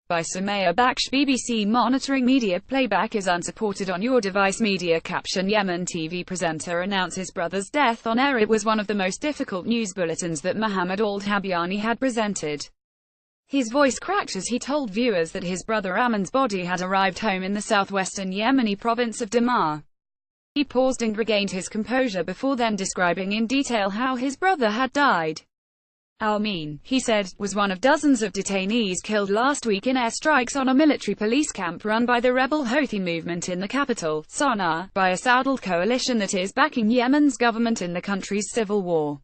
By Sumaya Baksh. BBC monitoring media playback is unsupported on your device. Media caption: Yemen TV presenter announces brother's death on air. It was one of the most difficult news bulletins that Mohammed Al-Habyani had presented. His voice cracked as he told viewers that his brother Aman's body had arrived home in the southwestern Yemeni province of Dammar. He paused and regained his composure before then describing in detail how his brother had died. Al-Amin, he said, was one of dozens of detainees killed last week in airstrikes on a military police camp run by the rebel Houthi movement in the capital, Sana'a, by a Saudi coalition that is backing Yemen's government in the country's civil war.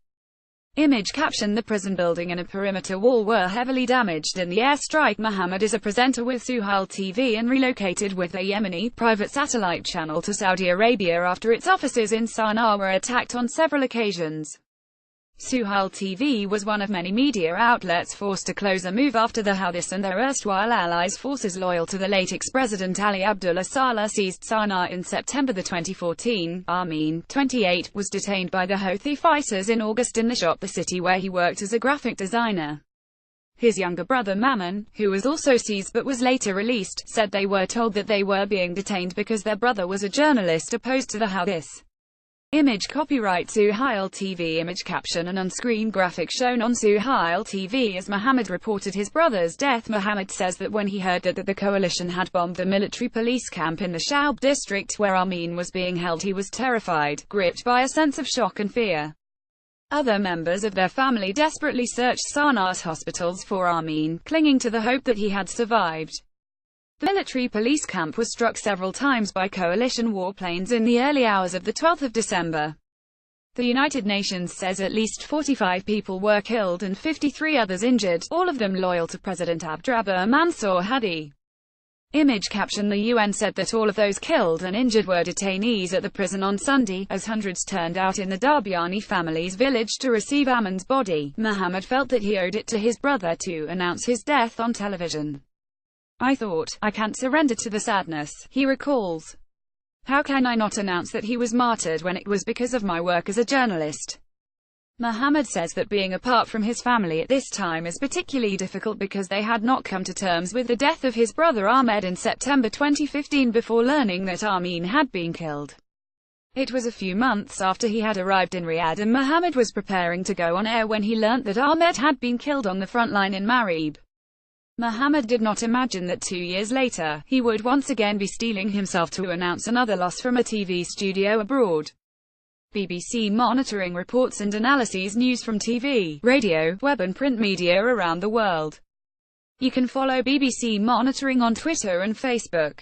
Image caption: the prison building and a perimeter wall were heavily damaged in the airstrike. Mohammed is a presenter with Suhail TV and relocated with a Yemeni private satellite channel to Saudi Arabia after its offices in Sana'a were attacked on several occasions. Suhail TV was one of many media outlets forced to close a move after the Houthis and their erstwhile allies, forces loyal to the late ex-president Ali Abdullah Saleh, seized Sana'a in September 2014. Amin, 28, was detained by the Houthi fighters in August in the shop, the city where he worked as a graphic designer. His younger brother Maman, who was also seized but was later released, said they were told that they were being detained because their brother was a journalist opposed to the Houthis. Image copyright Suhail TV. Image caption: an on-screen graphic shown on Suhail TV as Mohammed reported his brother's death. Mohammed says that when he heard that the coalition had bombed the military police camp in the Shaub district where Amin was being held, he was terrified, gripped by a sense of shock and fear. Other members of their family desperately searched Sana'a's hospitals for Amin, clinging to the hope that he had survived. The military police camp was struck several times by coalition warplanes in the early hours of the 12th of December. The United Nations says at least 45 people were killed and 53 others injured, all of them loyal to President Abdrabbuh Mansour Hadi. Image caption: the UN said that all of those killed and injured were detainees at the prison on Sunday, as hundreds turned out in the Darbiani family's village to receive Aman's body. Mohammed felt that he owed it to his brother to announce his death on television. I thought, I can't surrender to the sadness, he recalls. How can I not announce that he was martyred when it was because of my work as a journalist? Mohammed says that being apart from his family at this time is particularly difficult because they had not come to terms with the death of his brother Ahmed in September 2015 before learning that Amin had been killed. It was a few months after he had arrived in Riyadh and Mohammed was preparing to go on air when he learnt that Ahmed had been killed on the front line in Marib. Mohammed did not imagine that 2 years later, he would once again be steeling himself to announce another loss from a TV studio abroad. BBC monitoring reports and analyses news from TV, radio, web and print media around the world. You can follow BBC monitoring on Twitter and Facebook.